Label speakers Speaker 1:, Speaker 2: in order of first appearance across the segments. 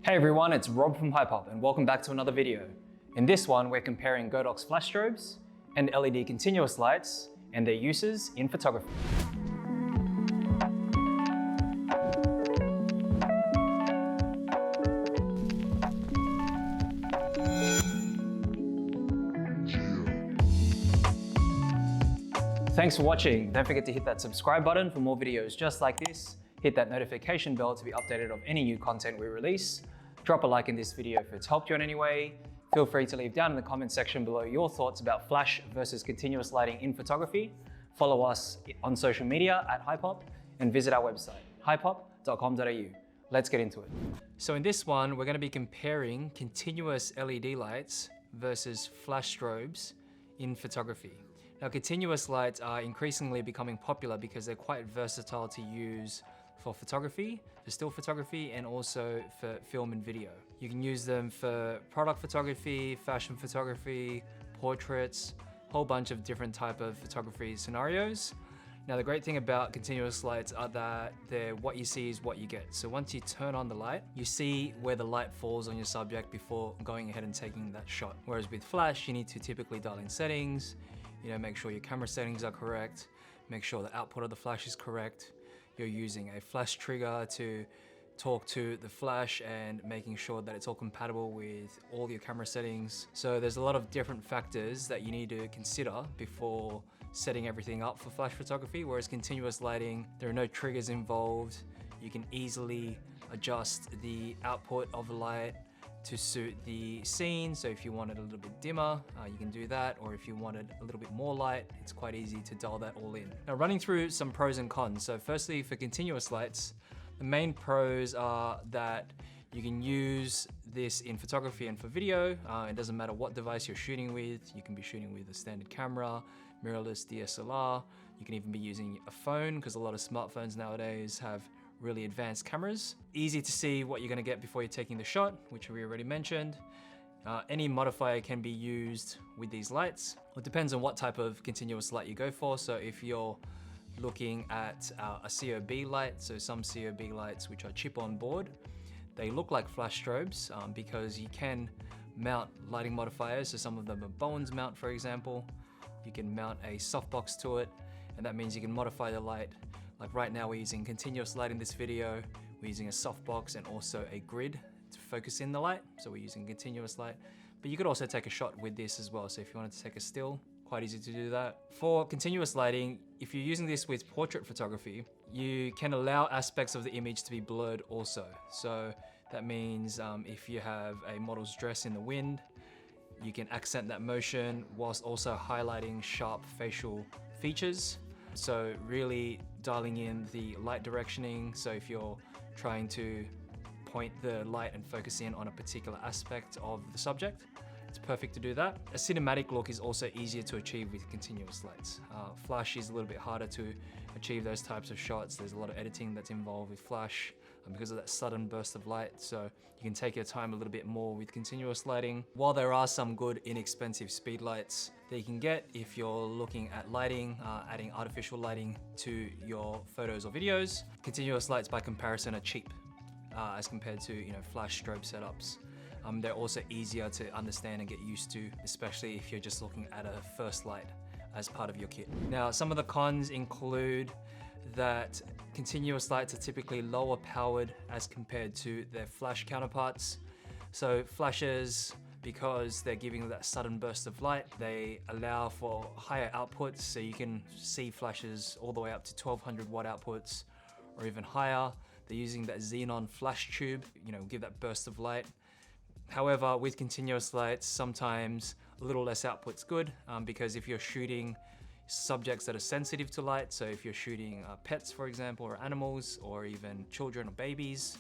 Speaker 1: Hey everyone, it's Rob from Hypop and welcome back to another video. In this one, we're comparing GODOX flash strobes and LED continuous lights and their uses in photography. Thanks for watching. Don't forget to hit that subscribe button for more videos just like this. Hit that notification bell to be updated of any new content we release. Drop a like in this video if it's helped you in any way. Feel free to leave down in the comment section below your thoughts about flash versus continuous lighting in photography. Follow us on social media at Hypop and visit our website, hypop.com.au. Let's get into it. So in this one, we're going to be comparing continuous LED lights versus flash strobes in photography. Now, continuous lights are increasingly becoming popular because they're quite versatile to use for photography, for still photography, and also for film and video. You can use them for product photography, fashion photography, portraits, a whole bunch of different type of photography scenarios. Now, the great thing about continuous lights are that what you see is what you get. So once you turn on the light, you see where the light falls on your subject before going ahead and taking that shot. Whereas with flash, you need to typically dial in settings, make sure your camera settings are correct, make sure the output of the flash is correct. You're using a flash trigger to talk to the flash and making sure that it's all compatible with all your camera settings. So there's a lot of different factors that you need to consider before setting everything up for flash photography, whereas continuous lighting, there are no triggers involved. You can easily adjust the output of the light to suit the scene. So if you want it a little bit dimmer, you can do that. Or if you wanted a little bit more light, it's quite easy to dial that all in. Now, running through some pros and cons. So firstly, for continuous lights, the main pros are that you can use this in photography and for video. It doesn't matter what device you're shooting with. You can be shooting with a standard camera, mirrorless DSLR. You can even be using a phone because a lot of smartphones nowadays have really advanced cameras. Easy to see what you're gonna get before you're taking the shot, which we already mentioned. Any modifier can be used with these lights. It depends on what type of continuous light you go for. So if you're looking at a COB light, so some COB lights which are chip on board, they look like flash strobes because you can mount lighting modifiers. So some of them are Bowen's mount, for example. You can mount a softbox to it, and that means you can modify the light. Like right now, we're using continuous light in this video. We're using a softbox and also a grid to focus in the light. So we're using continuous light, but you could also take a shot with this as well. So if you wanted to take a still, quite easy to do that. For continuous lighting, if you're using this with portrait photography, you can allow aspects of the image to be blurred also. So that means if you have a model's dress in the wind, you can accent that motion whilst also highlighting sharp facial features. So really dialing in the light directioning. So if you're trying to point the light and focus in on a particular aspect of the subject, it's perfect to do that. A cinematic look is also easier to achieve with continuous lights. Flash is a little bit harder to achieve those types of shots. There's a lot of editing that's involved with flash because of that sudden burst of light. So you can take your time a little bit more with continuous lighting. While there are some good inexpensive speed lights that you can get if you're looking at lighting, adding artificial lighting to your photos or videos, continuous lights by comparison are cheap as compared to flash strobe setups. They're also easier to understand and get used to, especially if you're just looking at a first light as part of your kit. Now, some of the cons include that continuous lights are typically lower powered as compared to their flash counterparts. So flashes, because they're giving that sudden burst of light, they allow for higher outputs. So you can see flashes all the way up to 1200 watt outputs or even higher. They're using that xenon flash tube, give that burst of light. However, with continuous lights, sometimes a little less output's good because if you're shooting subjects that are sensitive to light, so if you're shooting pets, for example, or animals, or even children or babies,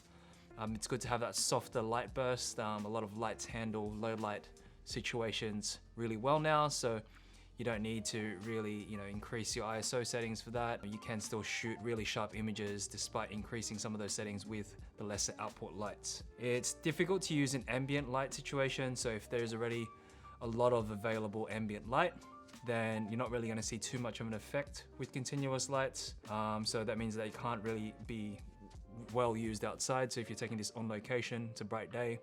Speaker 1: it's good to have that softer light burst. A lot of lights handle low light situations really well now, so you don't need to really increase your ISO settings for that. You can still shoot really sharp images despite increasing some of those settings with the lesser output lights. It's difficult to use in ambient light situations, so if there's already a lot of available ambient light, then you're not really going to see too much of an effect with continuous lights. So that means that you can't really be well used outside. So if you're taking this on location, it's a bright day,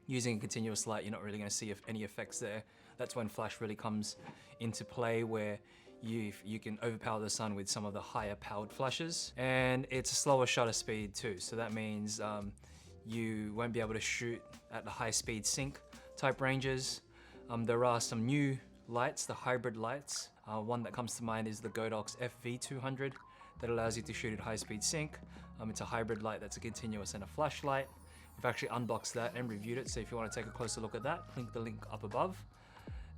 Speaker 1: using a continuous light, you're not really going to see any effects there. That's when flash really comes into play, where you can overpower the sun with some of the higher powered flashes. And it's a slower shutter speed too, so that means you won't be able to shoot at the high speed sync type ranges. There are some new lights, the hybrid lights. One that comes to mind is the GODOX FV200 that allows you to shoot at high speed sync. It's a hybrid light that's a continuous and a flashlight. We've actually unboxed that and reviewed it, so if you want to take a closer look at that, click the link up above.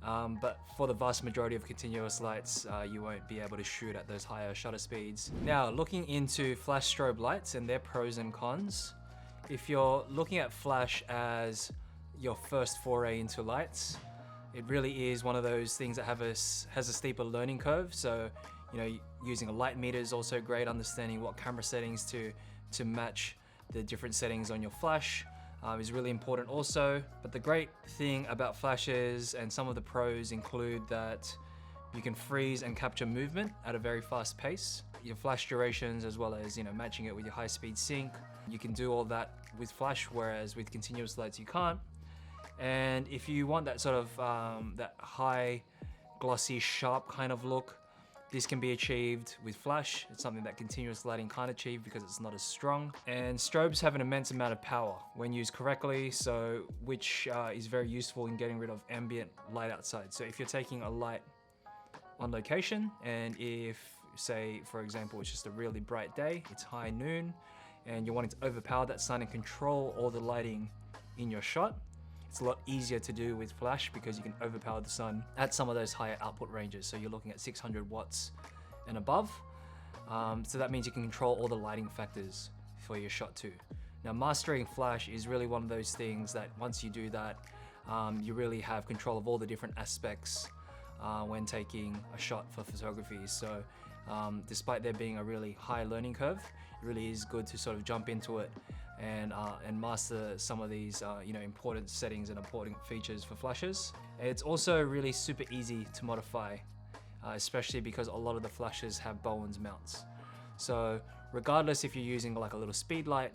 Speaker 1: But for the vast majority of continuous lights, you won't be able to shoot at those higher shutter speeds. Now, looking into flash strobe lights and their pros and cons, if you're looking at flash as your first foray into lights, it really is one of those things that has a steeper learning curve. So, using a light meter is also great, understanding what camera settings to match the different settings on your flash is really important also. But the great thing about flashes and some of the pros include that you can freeze and capture movement at a very fast pace. Your flash durations, as well as matching it with your high speed sync, you can do all that with flash, whereas with continuous lights you can't. And if you want that sort of that high glossy sharp kind of look, this can be achieved with flash. It's something that continuous lighting can't achieve because it's not as strong. And strobes have an immense amount of power when used correctly, so which is very useful in getting rid of ambient light outside. So if you're taking a light on location, and if, say, for example, it's just a really bright day, it's high noon, and you're wanting to overpower that sun and control all the lighting in your shot, it's a lot easier to do with flash because you can overpower the sun at some of those higher output ranges. So you're looking at 600 watts and above. So that means you can control all the lighting factors for your shot too. Now, mastering flash is really one of those things that once you do that, you really have control of all the different aspects when taking a shot for photography. So despite there being a really high learning curve, it really is good to sort of jump into it and master some of these important settings and important features for flashes. It's also really super easy to modify, especially because a lot of the flashes have Bowen's mounts. So regardless if you're using like a little speed light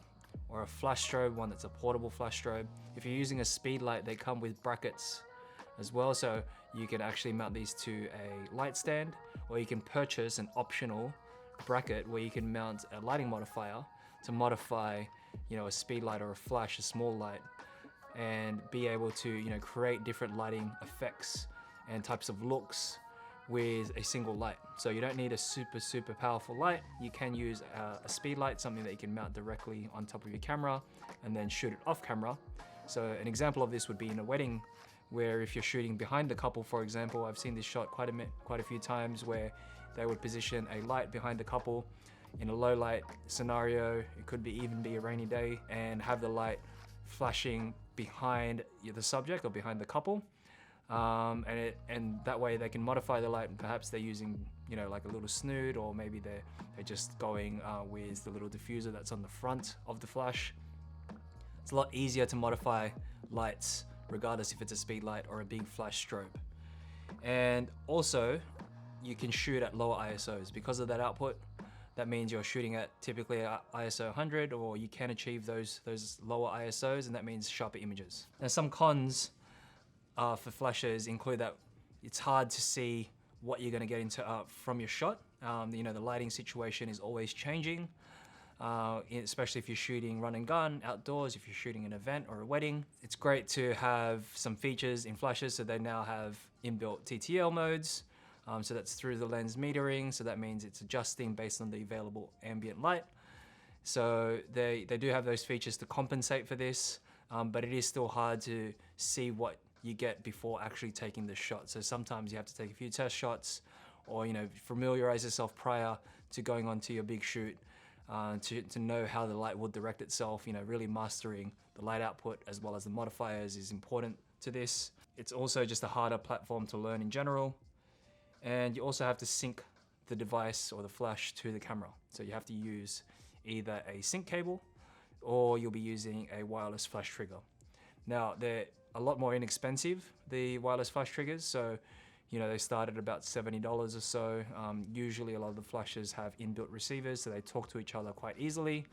Speaker 1: or a flash strobe, one that's a portable flash strobe, if you're using a speed light, they come with brackets as well, so you can actually mount these to a light stand, or you can purchase an optional bracket where you can mount a lighting modifier to modify a speed light or a flash, a small light, and be able to create different lighting effects and types of looks with a single light. So you don't need a super powerful light. You can use a speed light, something that you can mount directly on top of your camera and then shoot it off camera. So an example of this would be in a wedding, where if you're shooting behind the couple, for example, I've seen this shot quite a few times, where they would position a light behind the couple in a low light scenario. It could even be a rainy day, and have the light flashing behind the subject or behind the couple, and that way they can modify the light, and perhaps they're using like a little snood, or maybe they're just going with the little diffuser that's on the front of the flash. It's a lot easier to modify lights regardless if it's a speed light or a big flash strobe. And also you can shoot at lower ISOs because of that output. That means you're shooting at typically ISO 100, or you can achieve those lower ISOs, and that means sharper images. Now, some cons for flashes include that it's hard to see what you're going to get into from your shot. The lighting situation is always changing, especially if you're shooting run and gun outdoors, if you're shooting an event or a wedding. It's great to have some features in flashes, so they now have inbuilt TTL modes. So that's through the lens metering, so that means it's adjusting based on the available ambient light. So they do have those features to compensate for this, but it is still hard to see what you get before actually taking the shot. So sometimes you have to take a few test shots, or familiarize yourself prior to going onto your big shoot to know how the light will direct itself. Really mastering the light output as well as the modifiers is important to this. It's also just a harder platform to learn in general. And you also have to sync the device or the flash to the camera. So you have to use either a sync cable, or you'll be using a wireless flash trigger. Now, they're a lot more inexpensive, the wireless flash triggers. So, they start at about $70 or so. Usually a lot of the flashes have inbuilt receivers, so they talk to each other quite easily.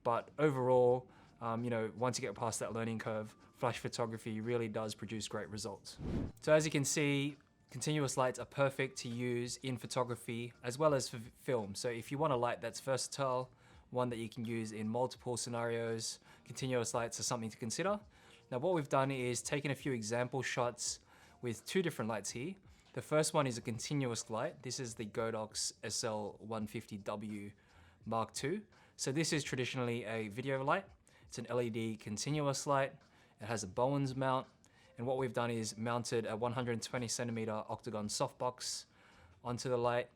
Speaker 1: But overall, once you get past that learning curve, flash photography really does produce great results. So as you can see, continuous lights are perfect to use in photography as well as for film. So if you want a light that's versatile, one that you can use in multiple scenarios, continuous lights are something to consider. Now what we've done is taken a few example shots with two different lights here. The first one is a continuous light. This is the GODOX SL150W Mark II. So this is traditionally a video light. It's an LED continuous light. It has a Bowens mount. And what we've done is mounted a 120 centimeter octagon softbox onto the light.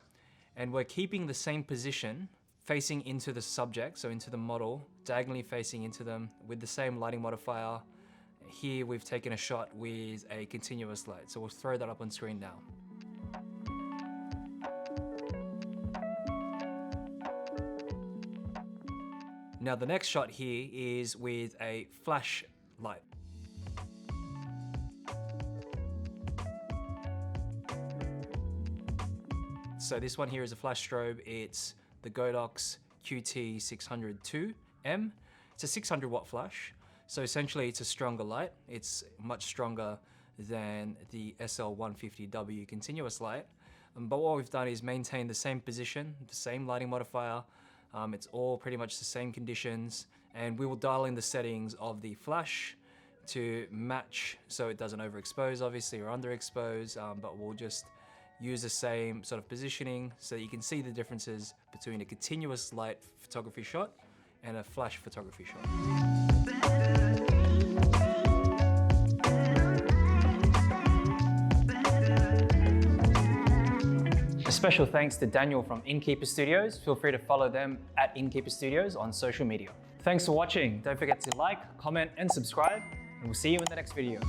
Speaker 1: And we're keeping the same position facing into the subject, so into the model, diagonally facing into them with the same lighting modifier. Here we've taken a shot with a continuous light. So we'll throw that up on screen now. Now the next shot here is with a flash light. So this one here is a flash strobe. It's the GODOX QT602M. It's a 600 watt flash. So essentially it's a stronger light. It's much stronger than the SL150W continuous light. But what we've done is maintain the same position, the same lighting modifier. It's all pretty much the same conditions. And we will dial in the settings of the flash to match so it doesn't overexpose obviously or underexpose, but we'll just use the same sort of positioning so that you can see the differences between a continuous light photography shot and a flash photography shot. A special thanks to Daniel from Innkeeper Studios. Feel free to follow them at Innkeeper Studios on social media. Thanks for watching. Don't forget to like, comment, and subscribe, and we'll see you in the next video.